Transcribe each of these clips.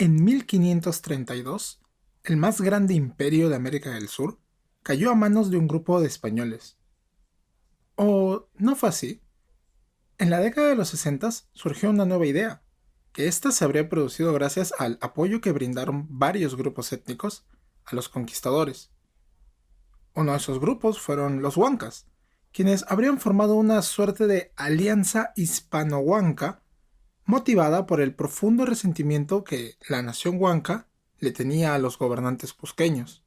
En 1532, el más grande imperio de América del Sur cayó a manos de un grupo de españoles. O no fue así. En la década de los 60 surgió una nueva idea, que ésta se habría producido gracias al apoyo que brindaron varios grupos étnicos a los conquistadores. Uno de esos grupos fueron los huancas, quienes habrían formado una suerte de alianza hispano-huanca motivada por el profundo resentimiento que la nación huanca le tenía a los gobernantes cusqueños.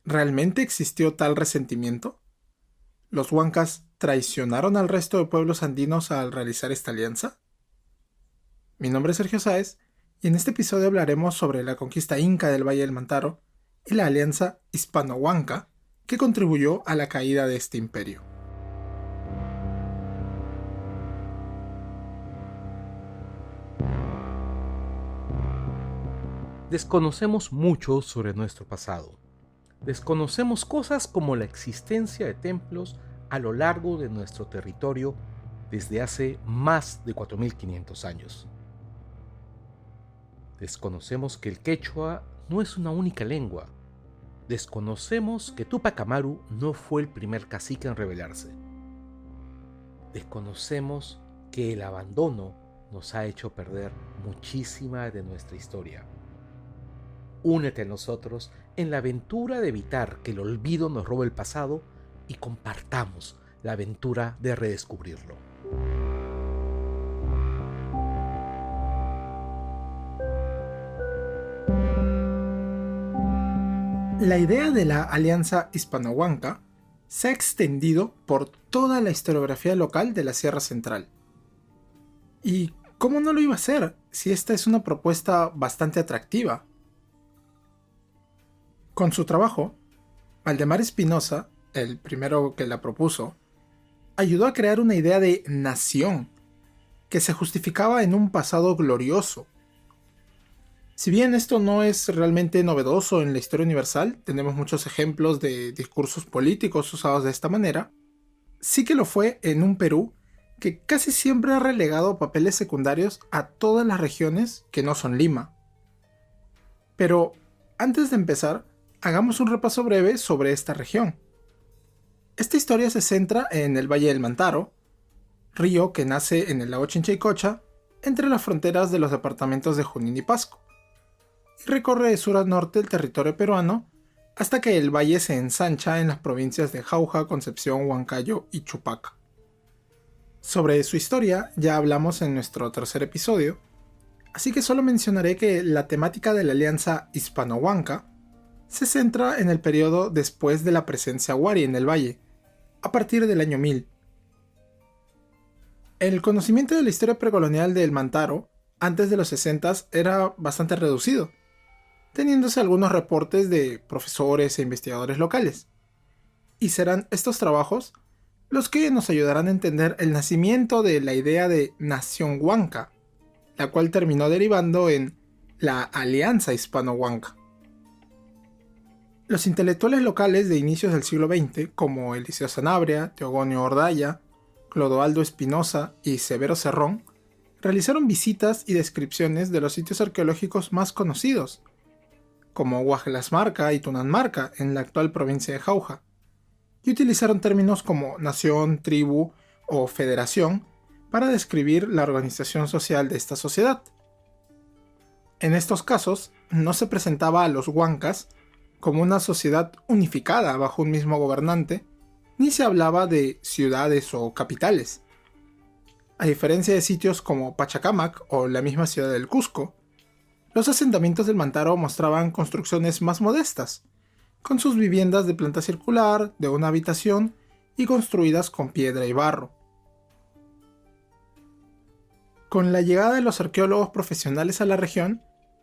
¿Realmente existió tal resentimiento? ¿Los huancas traicionaron al resto de pueblos andinos al realizar esta alianza? Mi nombre es Sergio Sáez y en este episodio hablaremos sobre la conquista inca del Valle del Mantaro y la alianza hispano-huanca que contribuyó a la caída de este imperio. Desconocemos mucho sobre nuestro pasado. Desconocemos cosas como la existencia de templos a lo largo de nuestro territorio desde hace más de 4500 años. Desconocemos que el quechua no es una única lengua. Desconocemos que Túpac Amaru no fue el primer cacique en rebelarse. Desconocemos que el abandono nos ha hecho perder muchísima de nuestra historia. Únete a nosotros en la aventura de evitar que el olvido nos robe el pasado y compartamos la aventura de redescubrirlo. La idea de la alianza hispano-huanca se ha extendido por toda la historiografía local de la Sierra Central. ¿Y cómo no lo iba a ser si esta es una propuesta bastante atractiva? Con su trabajo, Valdemar Espinosa, el primero que la propuso, ayudó a crear una idea de nación que se justificaba en un pasado glorioso. Si bien esto no es realmente novedoso en la historia universal, tenemos muchos ejemplos de discursos políticos usados de esta manera, sí que lo fue en un Perú que casi siempre ha relegado papeles secundarios a todas las regiones que no son Lima. Pero antes de empezar, hagamos un repaso breve sobre esta región. Esta historia se centra en el Valle del Mantaro, río que nace en el lago Chinchaycocha, entre las fronteras de los departamentos de Junín y Pasco, y recorre de sur a norte el territorio peruano hasta que el valle se ensancha en las provincias de Jauja, Concepción, Huancayo y Chupaca. Sobre su historia ya hablamos en nuestro tercer episodio, así que solo mencionaré que la temática de la alianza hispano-huanca se centra en el periodo después de la presencia wari en el valle, a partir del año 1000. El conocimiento de la historia precolonial del Mantaro antes de los 60 era bastante reducido, teniéndose algunos reportes de profesores e investigadores locales. Y serán estos trabajos los que nos ayudarán a entender el nacimiento de la idea de nación huanca, la cual terminó derivando en la alianza hispano-huanca. Los intelectuales locales de inicios del siglo XX, como Eliseo Sanabria, Teogonio Ordaya, Clodoaldo Espinosa y Severo Cerrón, realizaron visitas y descripciones de los sitios arqueológicos más conocidos, como Huajlasmarca y Tunanmarca en la actual provincia de Jauja, y utilizaron términos como nación, tribu o federación para describir la organización social de esta sociedad. En estos casos, no se presentaba a los huancas como una sociedad unificada bajo un mismo gobernante, ni se hablaba de ciudades o capitales. A diferencia de sitios como Pachacamac o la misma ciudad del Cusco, los asentamientos del Mantaro mostraban construcciones más modestas, con sus viviendas de planta circular, de una habitación y construidas con piedra y barro. Con la llegada de los arqueólogos profesionales a la región,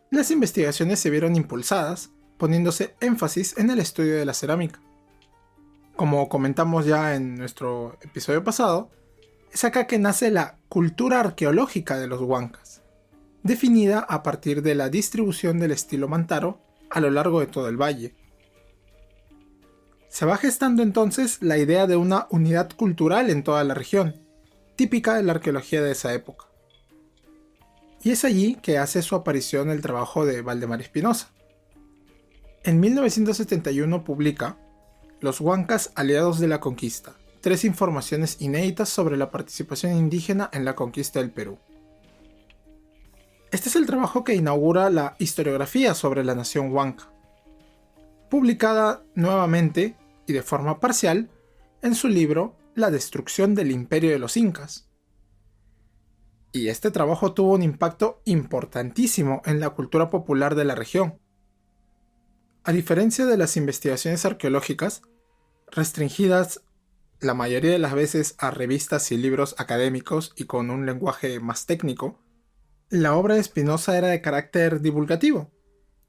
las investigaciones se vieron impulsadas, poniéndose énfasis en el estudio de la cerámica. Como comentamos ya en nuestro episodio pasado, es acá que nace la cultura arqueológica de los huancas, definida a partir de la distribución del estilo Mantaro a lo largo de todo el valle. Se va gestando entonces la idea de una unidad cultural en toda la región, típica de la arqueología de esa época. y es allí que hace su aparición el trabajo de Valdemar Espinosa. En 1971 publica Los Huancas aliados de la conquista, 3 informaciones inéditas sobre la participación indígena en la conquista del Perú. Este es el trabajo que inaugura la historiografía sobre la nación huanca, publicada nuevamente y de forma parcial en su libro La destrucción del imperio de los incas. Y este trabajo tuvo un impacto importantísimo en la cultura popular de la región. A diferencia de las investigaciones arqueológicas, restringidas la mayoría de las veces a revistas y libros académicos y con un lenguaje más técnico, la obra de Espinosa era de carácter divulgativo.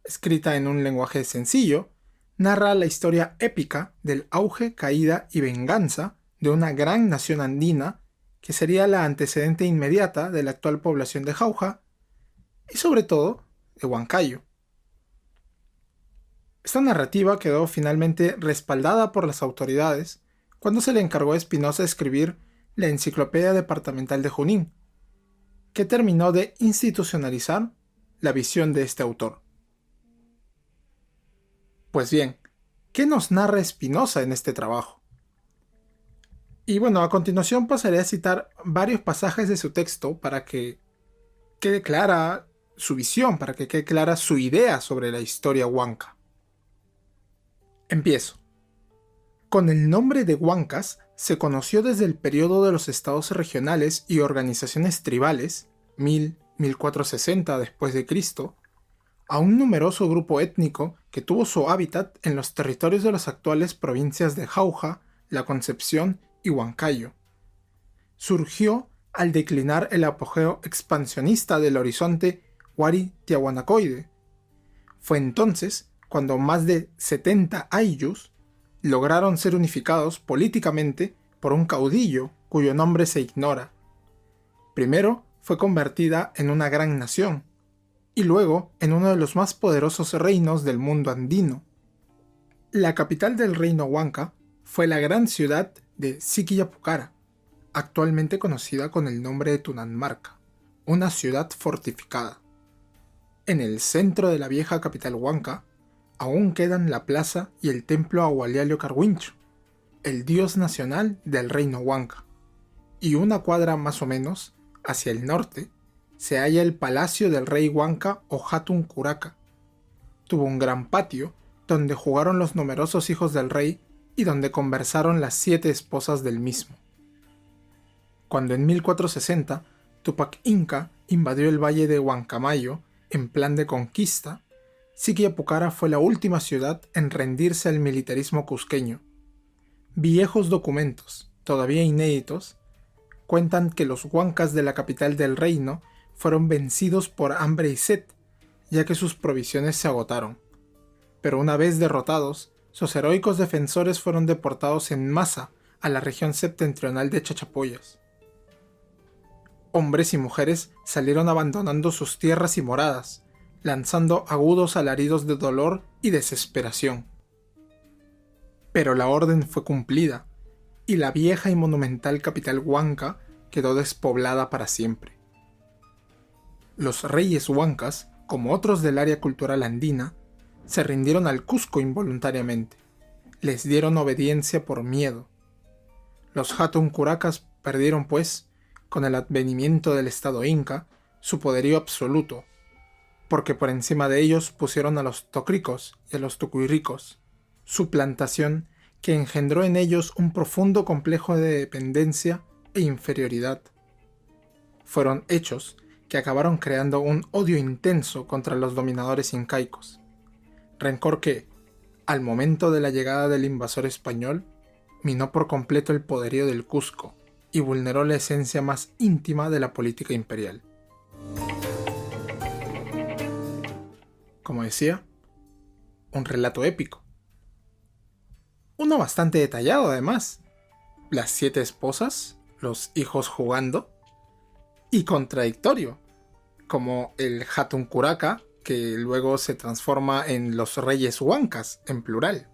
Escrita en un lenguaje sencillo, narra la historia épica del auge, caída y venganza de una gran nación andina que sería la antecedente inmediata de la actual población de Jauja y sobre todo de Huancayo. Esta narrativa quedó finalmente respaldada por las autoridades cuando se le encargó a Espinosa escribir la Enciclopedia Departamental de Junín, que terminó de institucionalizar la visión de este autor. Pues bien, ¿qué nos narra Espinosa en este trabajo? Y bueno, a continuación pasaré a citar varios pasajes de su texto para que quede clara su visión, para que quede clara su idea sobre la historia huanca. Empiezo. Con el nombre de huancas se conoció desde el periodo de los estados regionales y organizaciones tribales, 1460 después de Cristo, a un numeroso grupo étnico que tuvo su hábitat en los territorios de las actuales provincias de Jauja, La Concepción y Huancayo. Surgió al declinar el apogeo expansionista del horizonte Huari-Tiahuanacoide. Fue entonces cuando más de 70 ayllus lograron ser unificados políticamente por un caudillo cuyo nombre se ignora. Primero fue convertida en una gran nación, y luego en uno de los más poderosos reinos del mundo andino. La capital del reino huanca fue la gran ciudad de Siquiyapucara, actualmente conocida con el nombre de Tunanmarca, una ciudad fortificada. En el centro de la vieja capital huanca aún quedan la plaza y el templo a Hualialio Carhuincho, el dios nacional del reino huanca, y una cuadra más o menos hacia el norte se halla el palacio del rey huanca o Hatun Curaca. Tuvo un gran patio donde jugaron los numerosos hijos del rey y donde conversaron las 7 esposas del mismo. Cuando en 1460 Tupac Inca invadió el valle de Huancamayo en plan de conquista, Siquiapucara fue la última ciudad en rendirse al militarismo cusqueño. Viejos documentos, todavía inéditos, cuentan que los huancas de la capital del reino fueron vencidos por hambre y sed, ya que sus provisiones se agotaron. Pero una vez derrotados, sus heroicos defensores fueron deportados en masa a la región septentrional de Chachapoyas. Hombres y mujeres salieron abandonando sus tierras y moradas, lanzando agudos alaridos de dolor y desesperación. Pero la orden fue cumplida, y la vieja y monumental capital huanca quedó despoblada para siempre. Los reyes huancas, como otros del área cultural andina, se rindieron al Cusco involuntariamente. Les dieron obediencia por miedo. Los Hatun Curacas perdieron, pues, con el advenimiento del Estado Inca, su poderío absoluto, porque por encima de ellos pusieron a los tocricos y a los tucuyricos, suplantación que engendró en ellos un profundo complejo de dependencia e inferioridad. Fueron hechos que acabaron creando un odio intenso contra los dominadores incaicos, rencor que, al momento de la llegada del invasor español, minó por completo el poderío del Cusco y vulneró la esencia más íntima de la política imperial. Como decía, un relato épico. Uno bastante detallado además. Las 7 esposas, los hijos jugando, y contradictorio, como el Hatun Curaca, que luego se transforma en los reyes huancas, en plural.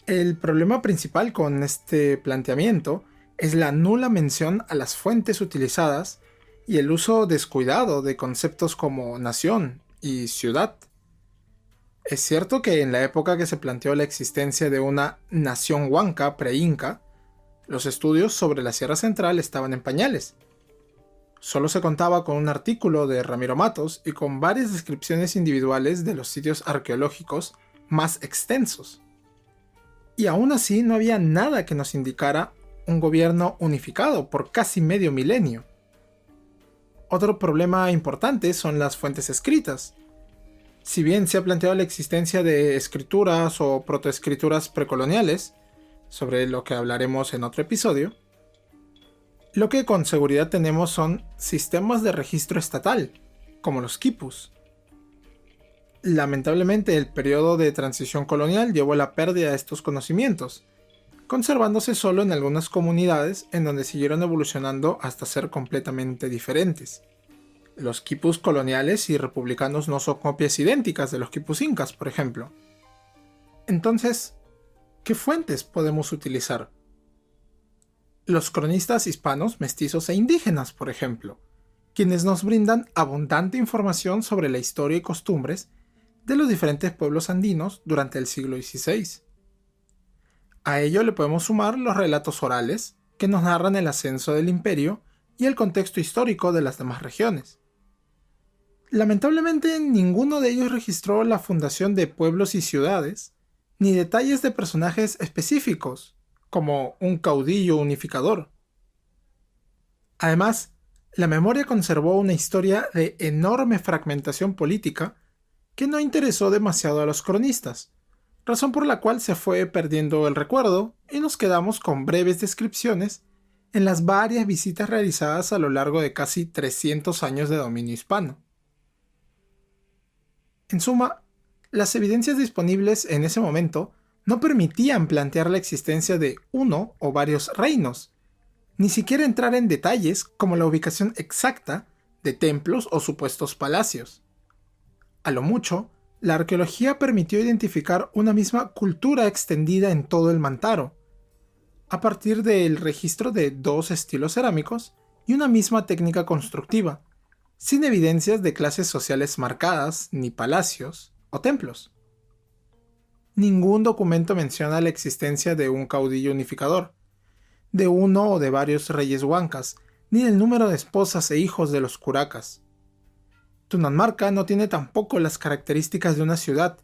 El problema principal con este planteamiento es la nula mención a las fuentes utilizadas y el uso descuidado de conceptos como nación y ciudad. Es cierto que en la época que se planteó la existencia de una nación huanca pre-inca, los estudios sobre la Sierra Central estaban en pañales. Solo se contaba con un artículo de Ramiro Matos y con varias descripciones individuales de los sitios arqueológicos más extensos. Y aún así no había nada que nos indicara un gobierno unificado por casi medio milenio. Otro problema importante son las fuentes escritas. Si bien se ha planteado la existencia de escrituras o protoescrituras precoloniales, sobre lo que hablaremos en otro episodio, lo que con seguridad tenemos son sistemas de registro estatal, como los quipus. Lamentablemente, el periodo de transición colonial llevó a la pérdida de estos conocimientos, conservándose solo en algunas comunidades en donde siguieron evolucionando hasta ser completamente diferentes. Los quipus coloniales y republicanos no son copias idénticas de los quipus incas, por ejemplo. Entonces, ¿qué fuentes podemos utilizar? Los cronistas hispanos, mestizos e indígenas, por ejemplo, quienes nos brindan abundante información sobre la historia y costumbres de los diferentes pueblos andinos durante el siglo XVI. A ello le podemos sumar los relatos orales, que nos narran el ascenso del imperio y el contexto histórico de las demás regiones. Lamentablemente, ninguno de ellos registró la fundación de pueblos y ciudades, ni detalles de personajes específicos, como un caudillo unificador. Además, la memoria conservó una historia de enorme fragmentación política que no interesó demasiado a los cronistas, razón por la cual se fue perdiendo el recuerdo y nos quedamos con breves descripciones en las varias visitas realizadas a lo largo de casi 300 años de dominio hispano. En suma, las evidencias disponibles en ese momento no permitían plantear la existencia de uno o varios reinos, ni siquiera entrar en detalles como la ubicación exacta de templos o supuestos palacios. A lo mucho, la arqueología permitió identificar una misma cultura extendida en todo el Mantaro, a partir del registro de dos estilos cerámicos y una misma técnica constructiva, sin evidencias de clases sociales marcadas, ni palacios o templos. Ningún documento menciona la existencia de un caudillo unificador, de uno o de varios reyes huancas, ni el número de esposas e hijos de los curacas. Tunanmarca no tiene tampoco las características de una ciudad,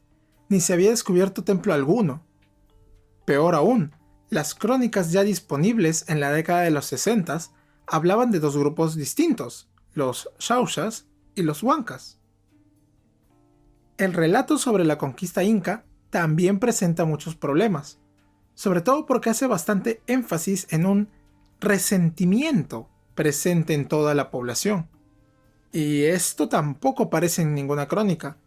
ni se había descubierto templo alguno. Peor aún, las crónicas ya disponibles en la década de los 60 hablaban de dos grupos distintos, los Xauxas y los Huancas. El relato sobre la conquista inca también presenta muchos problemas, sobre todo porque hace bastante énfasis en un resentimiento presente en toda la población. Y esto tampoco aparece en ninguna crónica,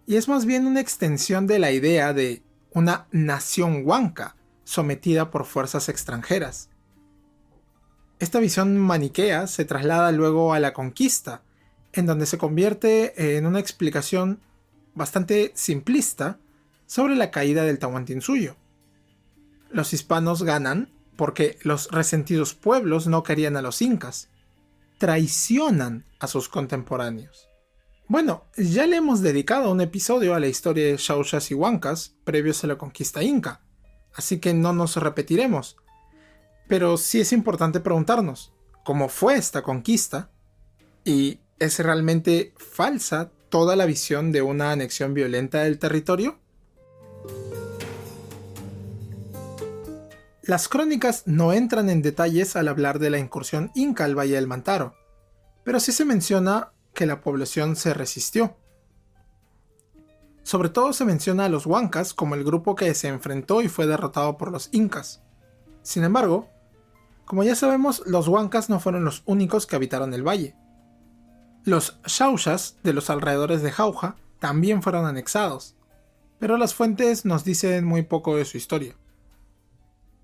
y es más bien una extensión de la idea de una nación huanca sometida por fuerzas extranjeras. Esta visión maniquea se traslada luego a la conquista, en donde se convierte en una explicación bastante simplista sobre la caída del Tahuantinsuyo. Los hispanos ganan porque los resentidos pueblos no querían a los incas, traicionan a sus contemporáneos. Bueno, ya le hemos dedicado un episodio a la historia de Xauxas y Huancas previos a la conquista inca, así que no nos repetiremos. Pero sí es importante preguntarnos, ¿cómo fue esta conquista? ¿Y es realmente falsa toda la visión de una anexión violenta del territorio? Las crónicas no entran en detalles al hablar de la incursión inca al Valle del Mantaro, pero sí se menciona que la población se resistió. Sobre todo se menciona a los huancas como el grupo que se enfrentó y fue derrotado por los incas. Sin embargo, como ya sabemos, los huancas no fueron los únicos que habitaron el valle. Los Xauxas de los alrededores de Jauja también fueron anexados, pero las fuentes nos dicen muy poco de su historia.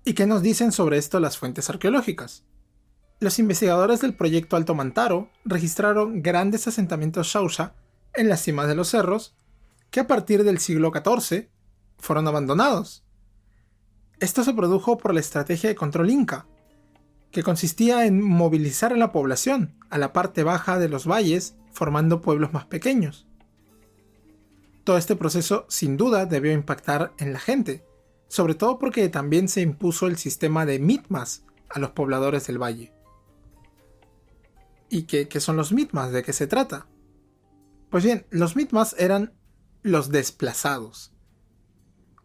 ¿Y qué nos dicen sobre esto las fuentes arqueológicas? Los investigadores del proyecto Alto Mantaro registraron grandes asentamientos Xauxa en las cimas de los cerros que a partir del siglo XIV fueron abandonados. Esto se produjo por la estrategia de control inca, que consistía en movilizar a la población a la parte baja de los valles, formando pueblos más pequeños. Todo este proceso sin duda debió impactar en la gente, sobre todo porque también se impuso el sistema de mitmas a los pobladores del valle. ¿Y qué son los mitmas? ¿De qué se trata? Pues bien, los mitmas eran los desplazados.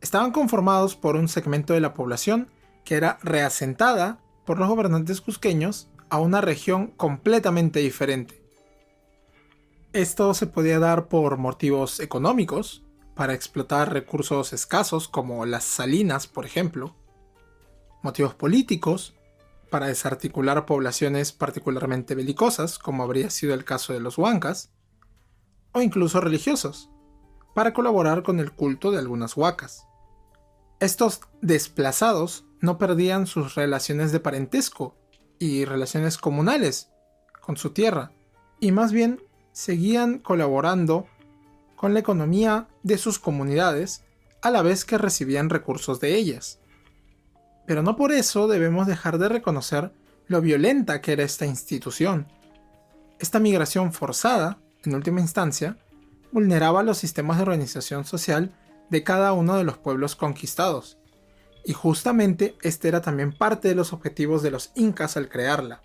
Estaban conformados por un segmento de la población que era reasentada por los gobernantes cusqueños a una región completamente diferente. Esto se podía dar por motivos económicos, para explotar recursos escasos como las salinas, por ejemplo, motivos políticos, para desarticular poblaciones particularmente belicosas, como habría sido el caso de los huancas, o incluso religiosos, para colaborar con el culto de algunas huacas. Estos desplazados no perdían sus relaciones de parentesco y relaciones comunales con su tierra, y más bien seguían colaborando con la economía de sus comunidades a la vez que recibían recursos de ellas. Pero no por eso debemos dejar de reconocer lo violenta que era esta institución. Esta migración forzada, en última instancia, vulneraba los sistemas de organización social de cada uno de los pueblos conquistados, y justamente este era también parte de los objetivos de los incas al crearla.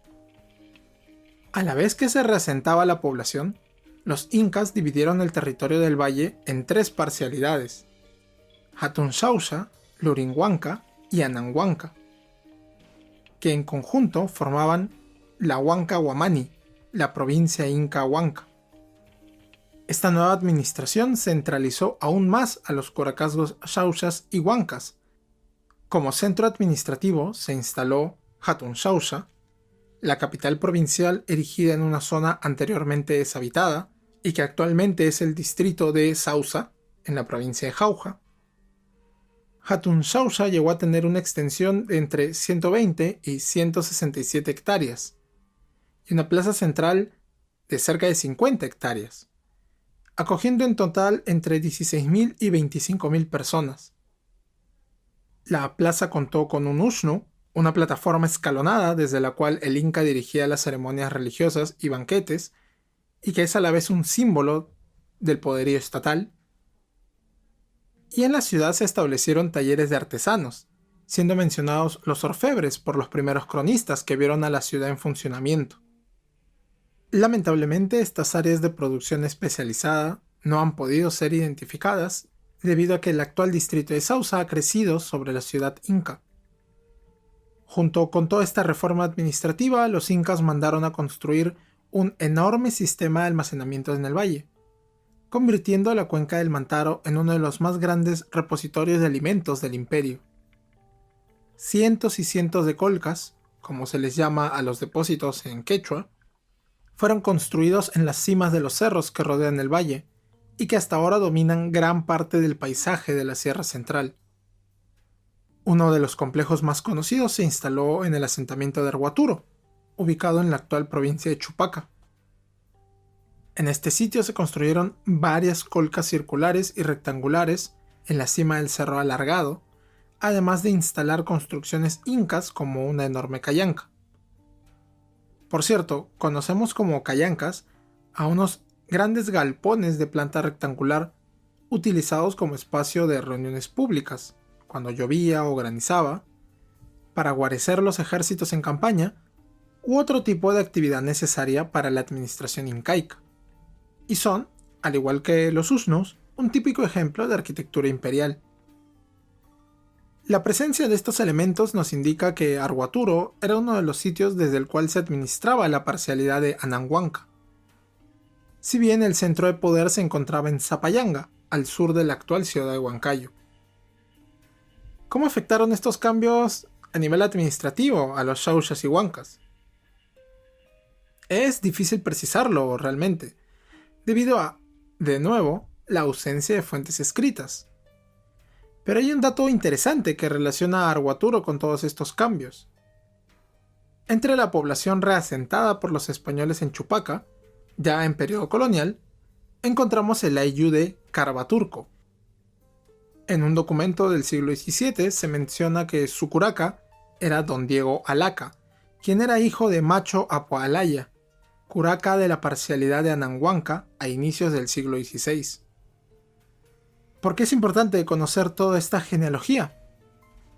A la vez que se reasentaba la población, los incas dividieron el territorio del valle en 3 parcialidades: Hatunxauxa, Lurinhuanca y Ananhuanca, que en conjunto formaban la Huanca Huamani, la provincia inca Huanca. Esta nueva administración centralizó aún más a los curacazgos xauxas y huancas. Como centro administrativo se instaló Hatunxauxa, la capital provincial erigida en una zona anteriormente deshabitada y que actualmente es el distrito de Sausa, en la provincia de Jauja. Hatunxauxa llegó a tener una extensión de entre 120 y 167 hectáreas, y una plaza central de cerca de 50 hectáreas, acogiendo en total entre 16.000 y 25.000 personas. La plaza contó con un ushnu, una plataforma escalonada desde la cual el inca dirigía las ceremonias religiosas y banquetes, y que es a la vez un símbolo del poderío estatal. Y en la ciudad se establecieron talleres de artesanos, siendo mencionados los orfebres por los primeros cronistas que vieron a la ciudad en funcionamiento. Lamentablemente, estas áreas de producción especializada no han podido ser identificadas debido a que el actual distrito de Sausa ha crecido sobre la ciudad inca. Junto con toda esta reforma administrativa, los incas mandaron a construir un enorme sistema de almacenamiento en el valle, convirtiendo la cuenca del Mantaro en uno de los más grandes repositorios de alimentos del imperio. Cientos y cientos de colcas, como se les llama a los depósitos en quechua, fueron construidos en las cimas de los cerros que rodean el valle y que hasta ahora dominan gran parte del paisaje de la Sierra Central. Uno de los complejos más conocidos se instaló en el asentamiento de Arhuaturo, ubicado en la actual provincia de Chupaca. En este sitio se construyeron varias colcas circulares y rectangulares en la cima del Cerro Alargado, además de instalar construcciones incas como una enorme callanca. Por cierto, conocemos como callancas a unos grandes galpones de planta rectangular utilizados como espacio de reuniones públicas, cuando llovía o granizaba, para guarecer los ejércitos en campaña u otro tipo de actividad necesaria para la administración incaica. Y son, al igual que los usnus, un típico ejemplo de arquitectura imperial. La presencia de estos elementos nos indica que Arhuaturo era uno de los sitios desde el cual se administraba la parcialidad de Ananhuanca, si bien el centro de poder se encontraba en Zapayanga, al sur de la actual ciudad de Huancayo. ¿Cómo afectaron estos cambios a nivel administrativo a los xauxas y huancas? Es difícil precisarlo realmente, debido a, de nuevo, la ausencia de fuentes escritas. Pero hay un dato interesante que relaciona a Arhuaturo con todos estos cambios. Entre la población reasentada por los españoles en Chupaca, ya en periodo colonial, encontramos el ayllu de Carabaturco. En un documento del siglo XVII se menciona que su curaca era don Diego Alaca, quien era hijo de Macho Apualaya, curaca de la parcialidad de Ananhuanca a inicios del siglo XVI. ¿Por qué es importante conocer toda esta genealogía?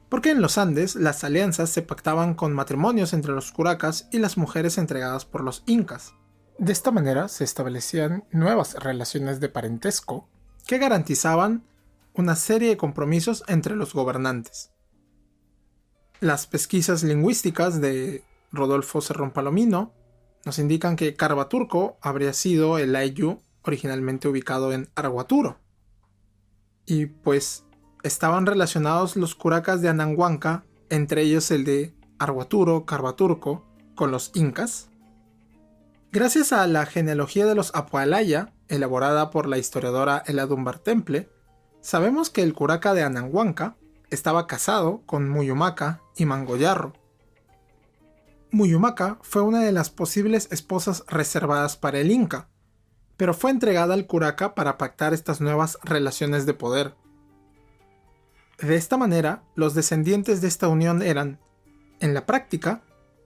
Porque en los Andes las alianzas se pactaban con matrimonios entre los curacas y las mujeres entregadas por los incas. De esta manera se establecían nuevas relaciones de parentesco que garantizaban una serie de compromisos entre los gobernantes. Las pesquisas lingüísticas de Rodolfo Cerrón Palomino nos indican que Carbaturco habría sido el ayllu originalmente ubicado en Arguaturo. Y pues estaban relacionados los curacas de Ananhuanca, entre ellos el de Arguaturo, Carbaturco, con los incas. Gracias a la genealogía de los Apualaya, elaborada por la historiadora Ela Dunbar Temple, sabemos que el curaca de Ananhuanca estaba casado con Muyumaca y Mangoyarro. Muyumaca fue una de las posibles esposas reservadas para el Inca, pero fue entregada al curaca para pactar estas nuevas relaciones de poder. De esta manera, los descendientes de esta unión eran, en la práctica,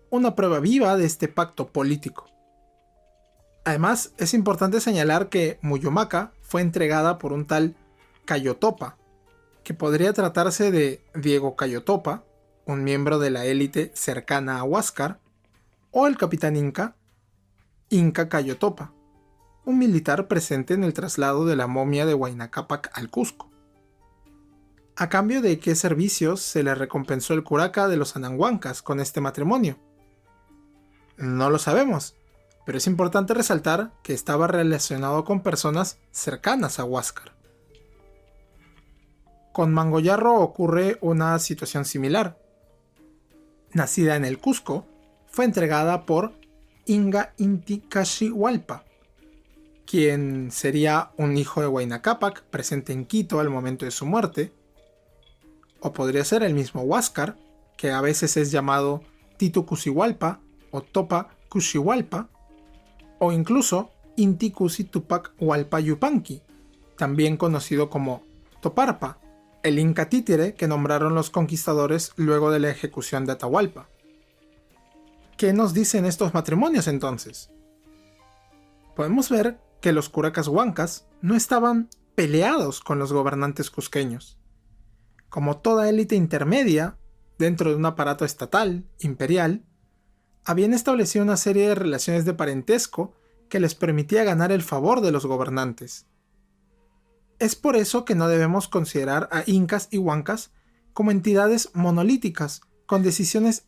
una prueba viva de este pacto político. Además, es importante señalar que Muyumaca fue entregada por un tal Cayotopa, que podría tratarse de Diego Cayotopa, un miembro de la élite cercana a Huáscar, o el capitán Inca Cayotopa, un militar presente en el traslado de la momia de Huayna Cápac al Cusco. ¿A cambio de qué servicios se le recompensó el curaca de los Ananhuancas con este matrimonio? No lo sabemos, pero es importante resaltar que estaba relacionado con personas cercanas a Huáscar. Con Mangoyarro ocurre una situación similar. Nacida en el Cusco, fue entregada por Inga Inti Caxihualpa, quien sería un hijo de Huayna Cápac presente en Quito al momento de su muerte, o podría ser el mismo Huáscar, que a veces es llamado Titu Cusihualpa o Topa Cusihualpa, o incluso Inti Cusi Tupac Hualpa Yupanqui, también conocido como Toparpa, el Inca títere que nombraron los conquistadores luego de la ejecución de Atahualpa. ¿Qué nos dicen estos matrimonios entonces? Podemos ver que los curacas huancas no estaban peleados con los gobernantes cusqueños. Como toda élite intermedia, dentro de un aparato estatal, imperial, habían establecido una serie de relaciones de parentesco que les permitía ganar el favor de los gobernantes. Es por eso que no debemos considerar a incas y huancas como entidades monolíticas, con decisiones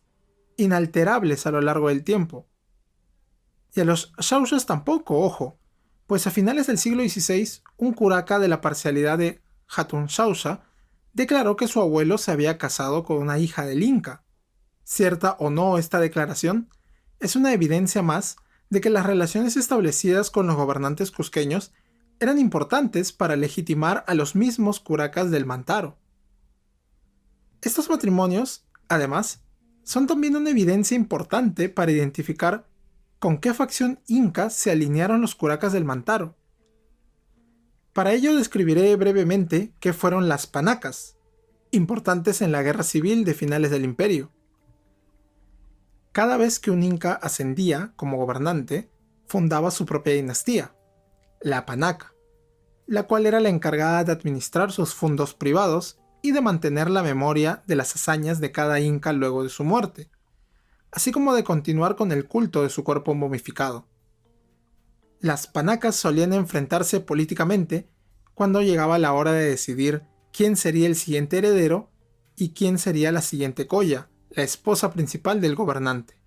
inalterables a lo largo del tiempo. Y a los xauyas tampoco, ojo, pues a finales del siglo XVI, un curaca de la parcialidad de Hatun Xauxa declaró que su abuelo se había casado con una hija del Inca. Cierta o no esta declaración, es una evidencia más de que las relaciones establecidas con los gobernantes cusqueños eran importantes para legitimar a los mismos curacas del Mantaro. Estos matrimonios, además, son también una evidencia importante para identificar con qué facción inca se alinearon los curacas del Mantaro. Para ello describiré brevemente qué fueron las panacas, importantes en la guerra civil de finales del imperio. Cada vez que un inca ascendía como gobernante, fundaba su propia dinastía, la panaca, la cual era la encargada de administrar sus fondos privados y de mantener la memoria de las hazañas de cada inca luego de su muerte, así como de continuar con el culto de su cuerpo momificado. Las panacas solían enfrentarse políticamente cuando llegaba la hora de decidir quién sería el siguiente heredero y quién sería la siguiente colla, la esposa principal del gobernante.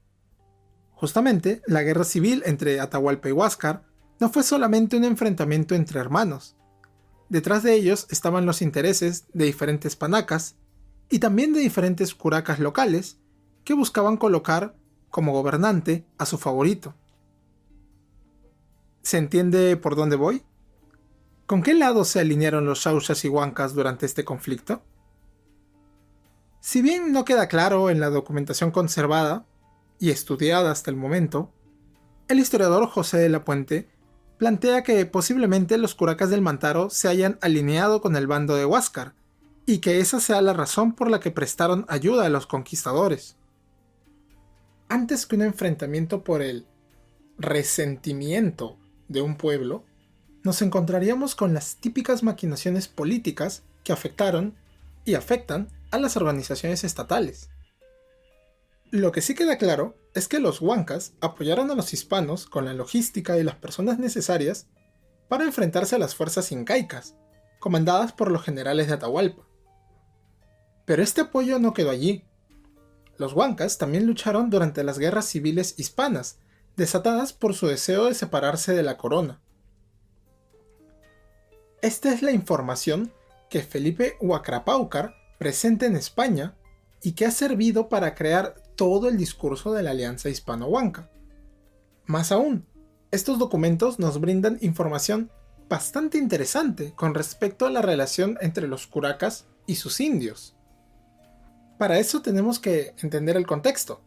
Justamente, la guerra civil entre Atahualpa y Huáscar no fue solamente un enfrentamiento entre hermanos. Detrás de ellos estaban los intereses de diferentes panacas y también de diferentes curacas locales que buscaban colocar como gobernante a su favorito. ¿Se entiende por dónde voy? ¿Con qué lado se alinearon los xauxas y huancas durante este conflicto? Si bien no queda claro en la documentación conservada y estudiada hasta el momento, el historiador José de la Puente plantea que posiblemente los curacas del Mantaro se hayan alineado con el bando de Huáscar y que esa sea la razón por la que prestaron ayuda a los conquistadores. antes que un enfrentamiento por el resentimiento de un pueblo, nos encontraríamos con las típicas maquinaciones políticas que afectaron y afectan a las organizaciones estatales. Lo que sí queda claro es que los huancas apoyaron a los hispanos con la logística y las personas necesarias para enfrentarse a las fuerzas incaicas, comandadas por los generales de Atahualpa. Pero este apoyo no quedó allí. Los huancas también lucharon durante las guerras civiles hispanas, desatadas por su deseo de separarse de la corona. Esta es la información que Felipe Huacrapáucar presenta en España y que ha servido para crear todo el discurso de la alianza hispano-huanca. Más aún, estos documentos nos brindan información bastante interesante con respecto a la relación entre los curacas y sus indios. Para eso tenemos que entender el contexto.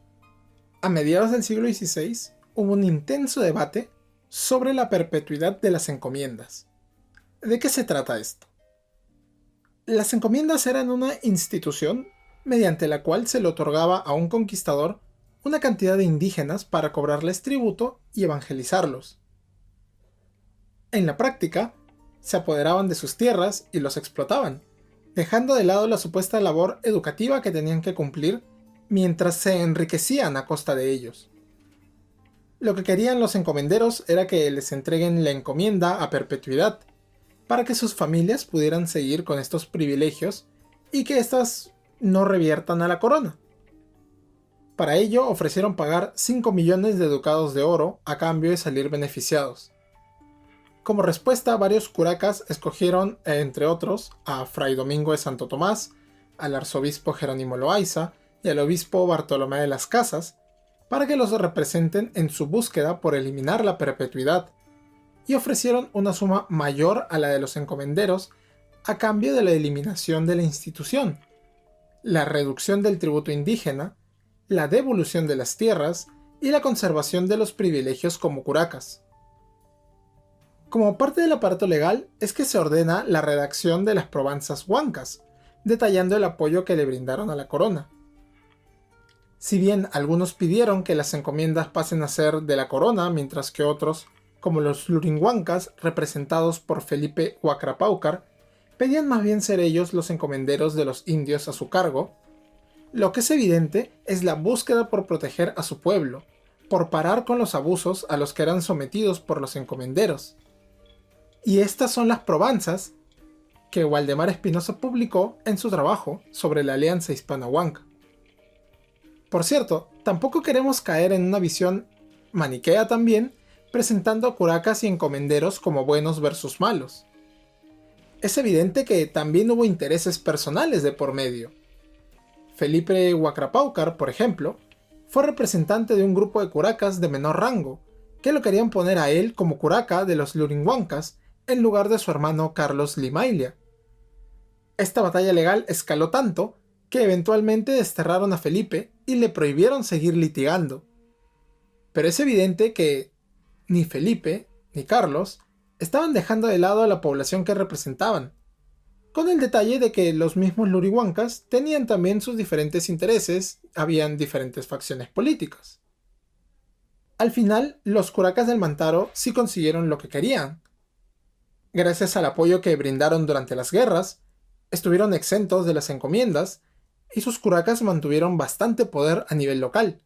A mediados del siglo XVI hubo un intenso debate sobre la perpetuidad de las encomiendas. ¿De qué se trata esto? Las encomiendas eran una institución mediante la cual se le otorgaba a un conquistador una cantidad de indígenas para cobrarles tributo y evangelizarlos. En la práctica, se apoderaban de sus tierras y los explotaban, dejando de lado la supuesta labor educativa que tenían que cumplir mientras se enriquecían a costa de ellos. Lo que querían los encomenderos era que les entreguen la encomienda a perpetuidad, para que sus familias pudieran seguir con estos privilegios y que éstas no reviertan a la corona. Para ello ofrecieron pagar 5 millones de ducados de oro a cambio de salir beneficiados. Como respuesta, varios curacas escogieron, entre otros, a Fray Domingo de Santo Tomás, al arzobispo Jerónimo Loaiza y al obispo Bartolomé de las Casas, para que los representen en su búsqueda por eliminar la perpetuidad, y ofrecieron una suma mayor a la de los encomenderos a cambio de la eliminación de la institución, la reducción del tributo indígena, la devolución de las tierras y la conservación de los privilegios como curacas. Como parte del aparato legal es que se ordena la redacción de las probanzas huancas, detallando el apoyo que le brindaron a la corona. Si bien algunos pidieron que las encomiendas pasen a ser de la corona, mientras que otros, como los lurinhuancas representados por Felipe Huacrapáucar, pedían más bien ser ellos los encomenderos de los indios a su cargo, lo que es evidente es la búsqueda por proteger a su pueblo, por parar con los abusos a los que eran sometidos por los encomenderos. Y estas son las probanzas que Waldemar Espinosa publicó en su trabajo sobre la alianza hispano-huanca. Por cierto, tampoco queremos caer en una visión maniquea también, presentando a curacas y encomenderos como buenos versus malos. Es evidente que también hubo intereses personales de por medio. Felipe Huacrapáucar, por ejemplo, fue representante de un grupo de curacas de menor rango, que lo querían poner a él como curaca de los lurinhuancas en lugar de su hermano Carlos Limaila. Esta batalla legal escaló tanto que eventualmente desterraron a Felipe y le prohibieron seguir litigando. Pero es evidente que ni Felipe ni Carlos estaban dejando de lado a la población que representaban, con el detalle de que los mismos lurihuancas tenían también sus diferentes intereses, habían diferentes facciones políticas. Al final, los curacas del Mantaro sí consiguieron lo que querían. Gracias al apoyo que brindaron durante las guerras, estuvieron exentos de las encomiendas y sus curacas mantuvieron bastante poder a nivel local.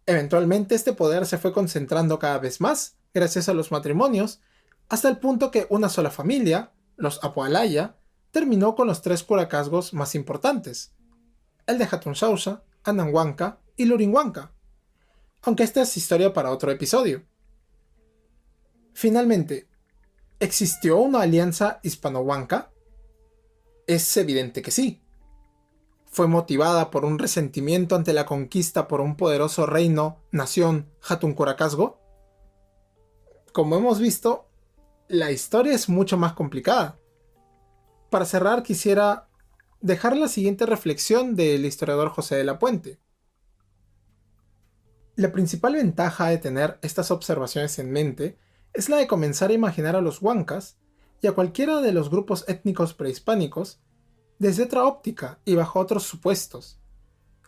Eventualmente este poder se fue concentrando cada vez más gracias a los matrimonios, hasta el punto que una sola familia, los Apualaya, terminó con los 3 curacazgos más importantes, el de Hatunshausa, Ananhuanca y Lurinhuanca, aunque esta es historia para otro episodio. Finalmente, ¿existió una alianza hispano-huanca? Es evidente que sí. ¿Fue motivada por un resentimiento ante la conquista por un poderoso reino, nación, Hatun Curacazgo? Como hemos visto, la historia es mucho más complicada. Para cerrar, quisiera dejar la siguiente reflexión del historiador José de la Puente. La principal ventaja de tener estas observaciones en mente es la de comenzar a imaginar a los huancas y a cualquiera de los grupos étnicos prehispánicos desde otra óptica y bajo otros supuestos.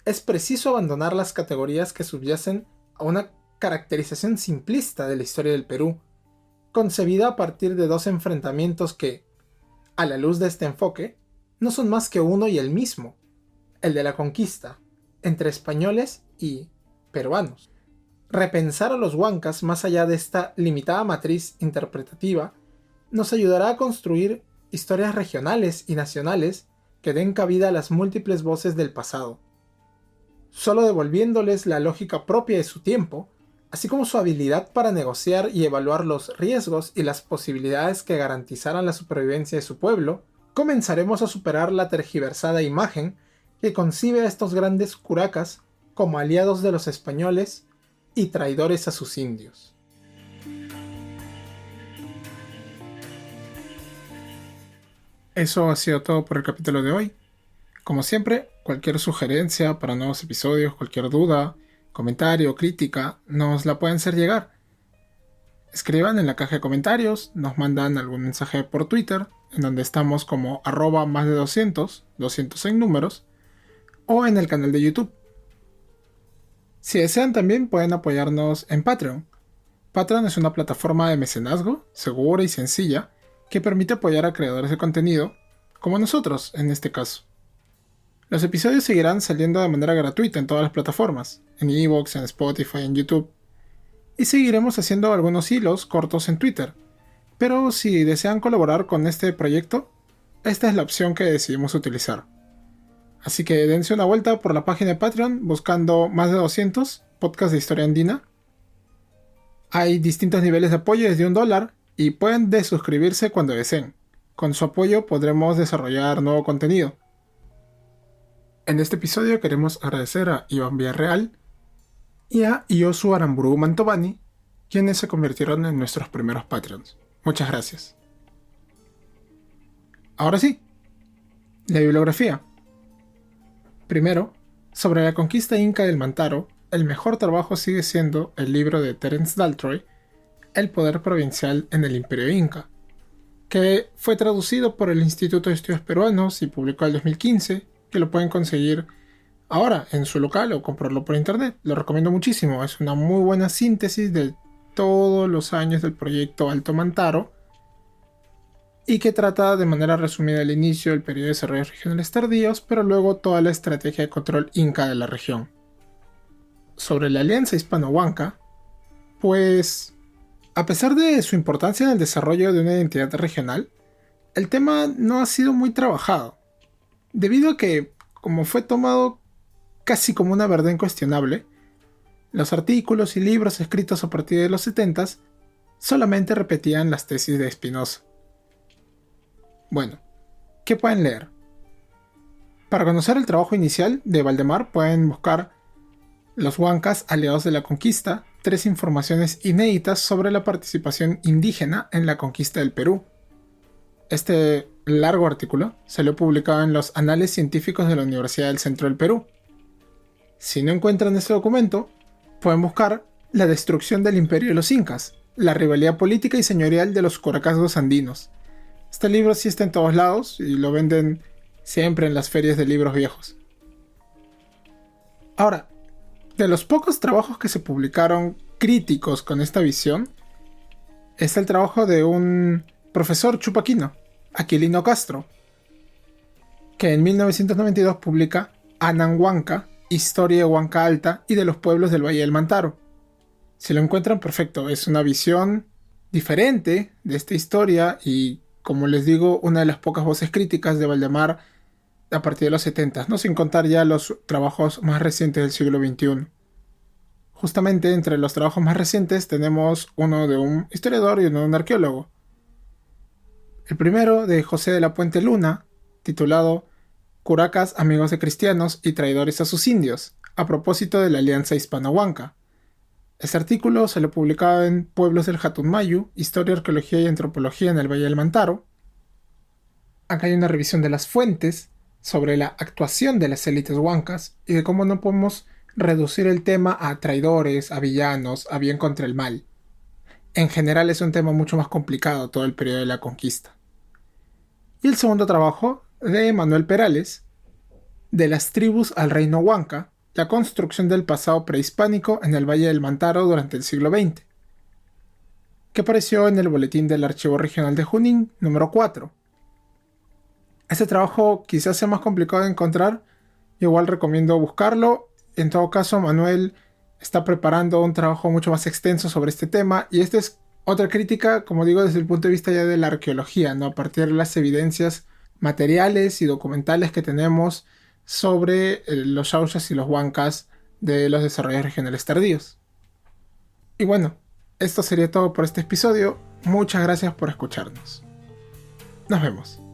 es preciso abandonar las categorías que subyacen a una caracterización simplista de la historia del Perú, concebida a partir de dos enfrentamientos que, a la luz de este enfoque, no son más que uno y el mismo, el de la conquista, entre españoles y peruanos. Repensar a los huancas más allá de esta limitada matriz interpretativa nos ayudará a construir historias regionales y nacionales que den cabida a las múltiples voces del pasado, solo devolviéndoles la lógica propia de su tiempo, así como su habilidad para negociar y evaluar los riesgos y las posibilidades que garantizaran la supervivencia de su pueblo. Comenzaremos a superar la tergiversada imagen que concibe a estos grandes curacas como aliados de los españoles y traidores a sus indios. Eso ha sido todo por el capítulo de hoy. Como siempre, cualquier sugerencia para nuevos episodios, cualquier duda, comentario o crítica, nos la pueden hacer llegar. Escriban en la caja de comentarios, nos mandan algún mensaje por Twitter, en donde estamos como @más de 200 en números, o en el canal de YouTube. Si desean también pueden apoyarnos en Patreon. Patreon es una plataforma de mecenazgo segura y sencilla que permite apoyar a creadores de contenido, como nosotros en este caso. Los episodios seguirán saliendo de manera gratuita en todas las plataformas, en iVoox, en Spotify, en YouTube, y seguiremos haciendo algunos hilos cortos en Twitter. Pero si desean colaborar con este proyecto, esta es la opción que decidimos utilizar. Así que dense una vuelta por la página de Patreon buscando más de 200 podcasts de historia andina. Hay distintos niveles de apoyo desde $1 y pueden desuscribirse cuando deseen. Con su apoyo podremos desarrollar nuevo contenido. En este episodio queremos agradecer a Iván Villarreal y a Iosu Aramburu Mantovani, quienes se convirtieron en nuestros primeros Patreons. Muchas gracias. Ahora sí, la bibliografía. Primero, sobre la conquista inca del Mantaro, el mejor trabajo sigue siendo el libro de Terence Daltrey, El poder provincial en el Imperio Inca, que fue traducido por el Instituto de Estudios Peruanos y publicado en 2015, que lo pueden conseguir ahora en su local o comprarlo por internet. Lo recomiendo muchísimo, es una muy buena síntesis de todos los años del proyecto Alto Mantaro y que trata de manera resumida el inicio del periodo de desarrollos regionales tardíos, pero luego toda la estrategia de control inca de la región. Sobre la alianza hispano-huanca, pues a pesar de su importancia en el desarrollo de una identidad regional, el tema no ha sido muy trabajado, debido a que, como fue tomado casi como una verdad incuestionable, los artículos y libros escritos a partir de los 70s solamente repetían las tesis de Spinoza. Bueno, ¿qué pueden leer? Para conocer el trabajo inicial de Valdemar pueden buscar Los Huancas aliados de la conquista, 3 informaciones inéditas sobre la participación indígena en la conquista del Perú. Este largo artículo salió publicado en los Anales Científicos de la Universidad del Centro del Perú. Si no encuentran este documento, pueden buscar La destrucción del imperio de los incas, la rivalidad política y señorial de los curacazgos andinos. Este libro sí está en todos lados y lo venden siempre en las ferias de libros viejos. Ahora, de los pocos trabajos que se publicaron críticos con esta visión, está el trabajo de un profesor chupaquino, Aquilino Castro, que en 1992 publica Ananhuanca, Historia de Huanca Alta y de los pueblos del Valle del Mantaro. Si lo encuentran, perfecto, es una visión diferente de esta historia y, como les digo, una de las pocas voces críticas de Valdemar a partir de los 70, ¿no? Sin contar ya los trabajos más recientes del siglo XXI. Justamente entre los trabajos más recientes tenemos uno de un historiador y uno de un arqueólogo. El primero de José de la Puente Luna, titulado Curacas, amigos de cristianos y traidores a sus indios, a propósito de la alianza hispano-huanca. Este artículo se lo publicaba en Pueblos del Hatunmayu, Historia, Arqueología y Antropología en el Valle del Mantaro. Acá hay una revisión de las fuentes sobre la actuación de las élites huancas y de cómo no podemos reducir el tema a traidores, a villanos, a bien contra el mal. En general es un tema mucho más complicado todo el periodo de la conquista. Y el segundo trabajo de Manuel Perales, De las tribus al reino huanca, la construcción del pasado prehispánico en el Valle del Mantaro durante el siglo XX, que apareció en el Boletín del Archivo Regional de Junín número 4. Este trabajo quizás sea más complicado de encontrar, igual recomiendo buscarlo. En todo caso, Manuel está preparando un trabajo mucho más extenso sobre este tema, y esta es otra crítica, como digo, desde el punto de vista ya de la arqueología, ¿no? A partir de las evidencias materiales y documentales que tenemos sobre los Xauxas y los Huancas de los desarrollos regionales tardíos. Y bueno, esto sería todo por este episodio. Muchas gracias por escucharnos. Nos vemos.